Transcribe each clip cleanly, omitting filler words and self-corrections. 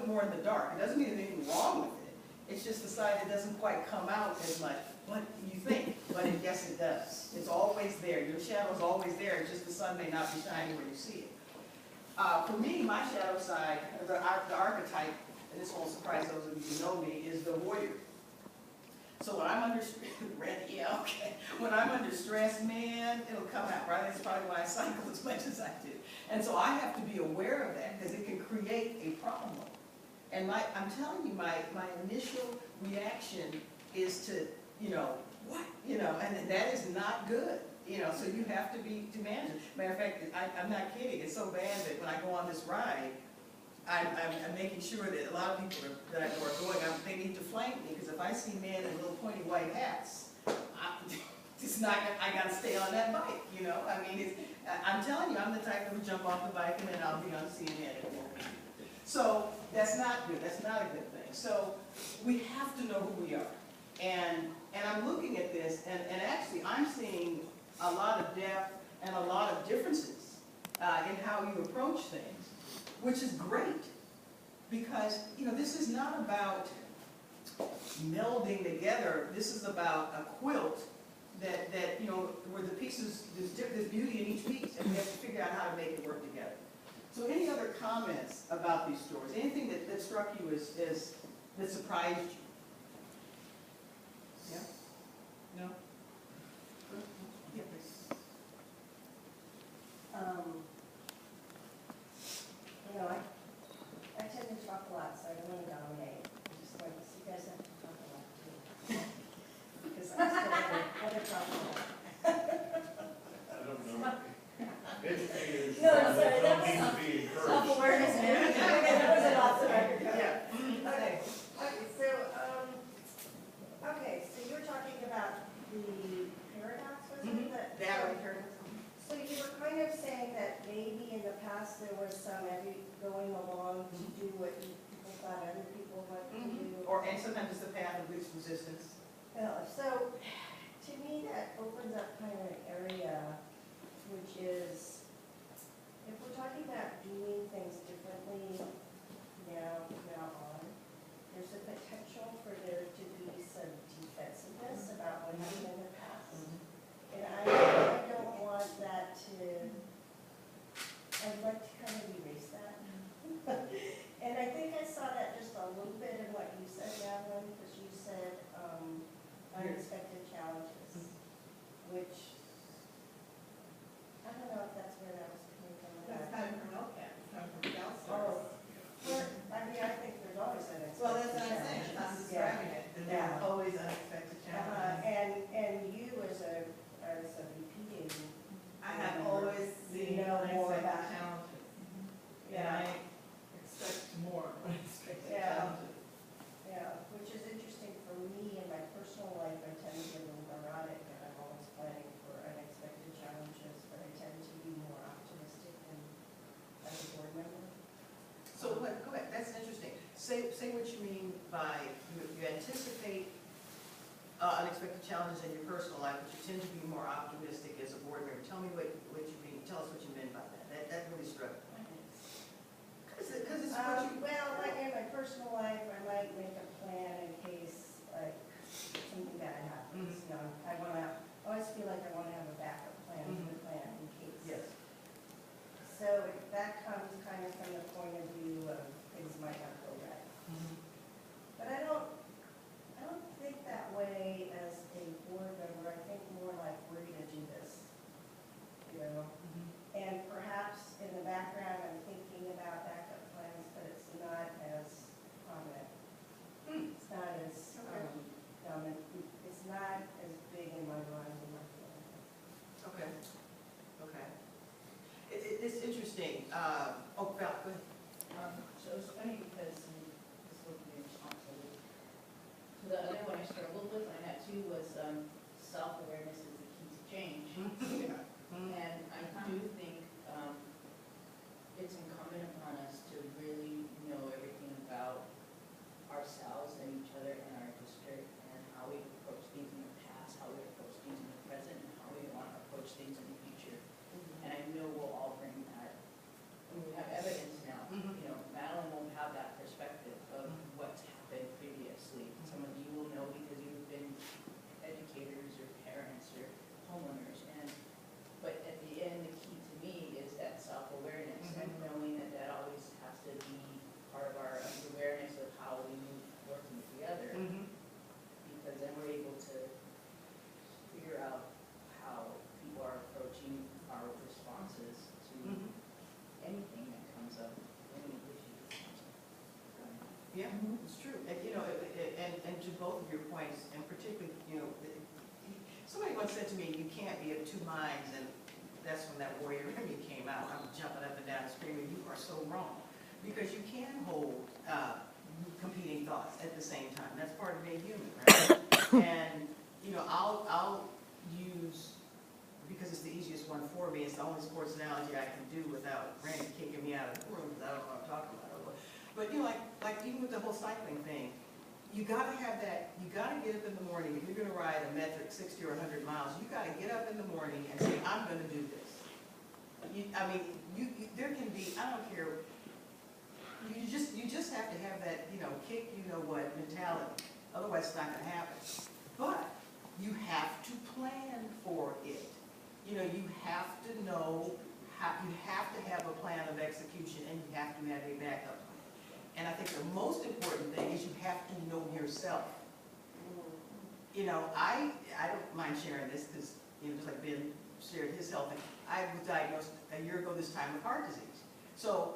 bit more in the dark. It doesn't mean there's anything wrong with it. It's just the side that doesn't quite come out as much. What you think, but yes, it does. It's always there. Your shadow's always there. It's just the sun may not be shining where you see it. For me, my shadow side, the archetype, and this won't surprise those of you who know me, is the warrior. So when I'm under stress, yeah, okay. When I'm under stress, man, it'll come out, right? That's probably why I cycle as much as I do. And so I have to be aware of that because it can create a problem. And I'm telling you, my initial reaction is to, what? And that is not good. So you have to manage it. Matter of fact, I'm not kidding. It's so bad that when I go on this ride, I'm making sure that a lot of people that I know are going, they need to flank me, because if I see men in little pointy white hats, I got to stay on that bike, I mean, I'm telling you, I'm the type that would jump off the bike and then I'll be on CNN. So that's not good. That's not a good thing. So we have to know who we are. And I'm looking at this, and actually I'm seeing a lot of depth and a lot of differences in how you approach things, which is great, because this is not about melding together. This is about a quilt that where the pieces, there's beauty in each piece, and we have to figure out how to make it work together. So any other comments about these stories? Anything that struck you as that surprised you? Yeah? No? Yeah, please. I tend to talk a lot, so I don't want to dominate. I just like to see you guys have to talk a lot too. Because I'm still other talk a lot. I don't know. Educators that don't need to be encouraged. self-awareness. That was a lot that I could go. Yeah. Okay, so you were talking about the paradox, wasn't it? That paradox. So you were kind of saying that maybe in the past there was some going along to do what people thought other people wanted to do. And sometimes it's the path of least resistance. So to me that opens up kind of an area which is, if we're talking about doing things differently now on, there's a potential for there to be some defensiveness about what happened in the past. And I don't want that to, I'd like to kind of erase that. And I think I saw that just a little bit in what you said, Madeline, because you said unexpected challenges, which, I don't know if that's where that was coming from. That's coming from LCAT, it's coming from Oh, counselors. I think there's always unexpected Well, that's what I'm saying, challenges. I'm describing it, that there are always unexpected challenges. And you as a VP, I have always seen know more unexpected about- challenges. And I expect more unexpected challenges. Yeah, which is interesting for me in my personal life. I tend to be a little neurotic, and I'm always planning for unexpected challenges, but I tend to be more optimistic than as a board member. So go ahead. That's interesting. Say what you mean by you anticipate unexpected challenges in your personal life, but you tend to be more optimistic as a board member. Tell me what you mean. Tell us what you meant by that. That really struck me. Because it's what you... Well, like in my personal life, I might make a plan in case like something bad happens. I always feel like I want to have a backup plan in case. Yes. So that comes kind of from the point of view of things might not go right. But I don't think that way as a board member. I think more like we're going to do this, And perhaps in the background Yeah, it's true. And, you know, and to both of your points, and particularly, you know, somebody once said to me, you can't be of two minds, and that's when that warrior in me came out. I'm jumping up and down screaming, you are so wrong. Because you can hold competing thoughts at the same time. That's part of being human, right? And, you know, I'll use, because it's the easiest one for me, it's the only sports analogy I can do without Randy kicking me out of the room, because I don't know what I'm talking about. But, you know, like even with the whole cycling thing, you gotta have that, you gotta get up in the morning, if you're gonna ride a metric 60 or 100 miles, you gotta get up in the morning and say, I'm gonna do this. There can be, I don't care, you just have to have that, you know, kick, you know what, mentality. Otherwise, it's not gonna happen. But you have to plan for it. You know, you have to know how, you have to have a plan of execution, and you have to have a backup plan. And I think the most important thing is you have to know yourself. You know, I don't mind sharing this because, you know, just like Ben shared his health thing, I was diagnosed a year ago this time with heart disease. So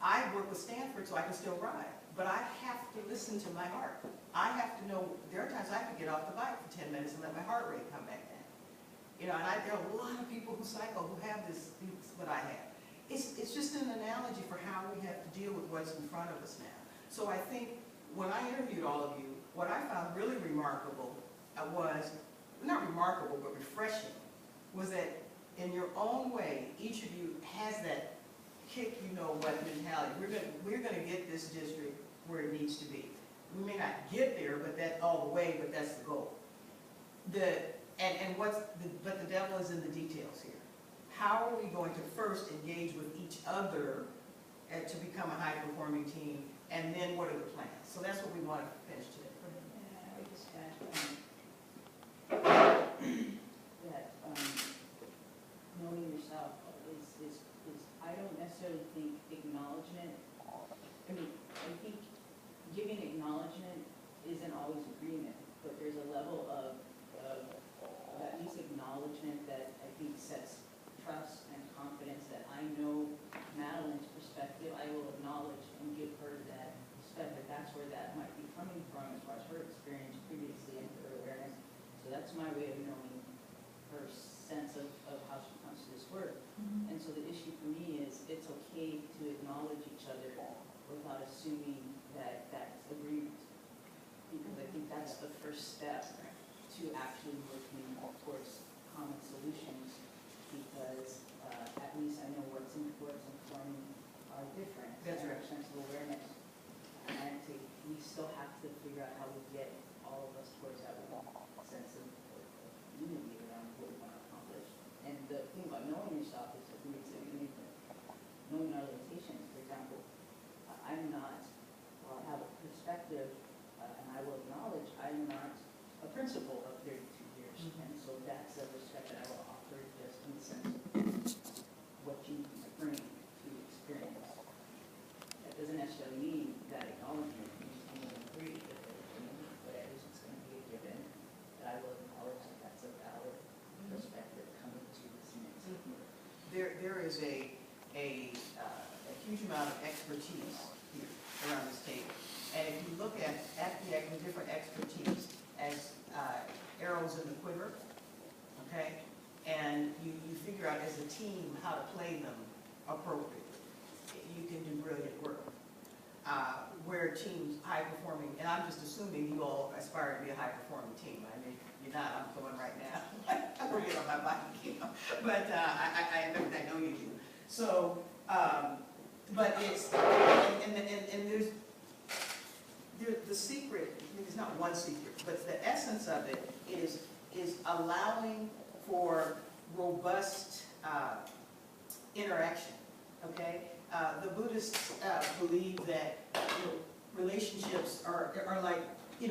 I work with Stanford so I can still ride, but I have to listen to my heart. I have to know, there are times I have to get off the bike for 10 minutes and let my heart rate come back down. You know, and there are a lot of people who cycle who have this, what I have. It's just an analogy for how we have to deal with what's in front of us now. So I think when I interviewed all of you, what I found really remarkable was, not remarkable, but refreshing, was that in your own way, each of you has that kick, you know what mentality. We're gonna get this district where it needs to be. We may not get there, but that all the way, but that's the goal. But the devil is in the details here. How are we going to first engage with each other to become a high-performing team, and then what are the plans? So that's what we want to finish today. I would just add that knowing yourself is I don't necessarily think acknowledgement, I think giving acknowledgement isn't always agreement, but there's a level of at least acknowledgement that I think sets trust and confidence that I know Madeline's perspective. I will acknowledge and give her that respect, that that's where that might be coming from as far as her experience previously and her awareness. So that's my way of knowing her sense of how she comes to this work. And so the issue for me is it's okay to acknowledge each other without assuming that that's agreement. Because I think that's the first step to actually working towards common solutions, because at least I know what's informing are different. That's right. Sense of awareness. And I think we still have to figure out how we get all of us towards that sense of unity around what we want to accomplish. And the thing about knowing yourself is that we need to knowing our limitations. For example, I'm not, well, I have a perspective, and I will acknowledge I'm not a principal of 32 years. And so that's a respect that I will offer just in the sense of what you bring to experience. That doesn't necessarily mean that acknowledgement means I'm going to agree with it, but at least it's going to be a given that I will acknowledge that that's a valid perspective coming to this next work. There is a huge amount of expertise here around this table. And if you look at the different expertise as arrows in the quiver, okay, and you figure out as a team how to play them appropriately, you can do brilliant work. Where teams, high-performing, and I'm just assuming you all aspire to be a high-performing team. I mean, you're not, I'm going right now. I'm going to get on my bike, you know. But I know you do. So, but it's, and there's the secret, there's not one secret, but the essence of it is allowing for robust interaction, okay? The Buddhists believe that, you know, relationships are like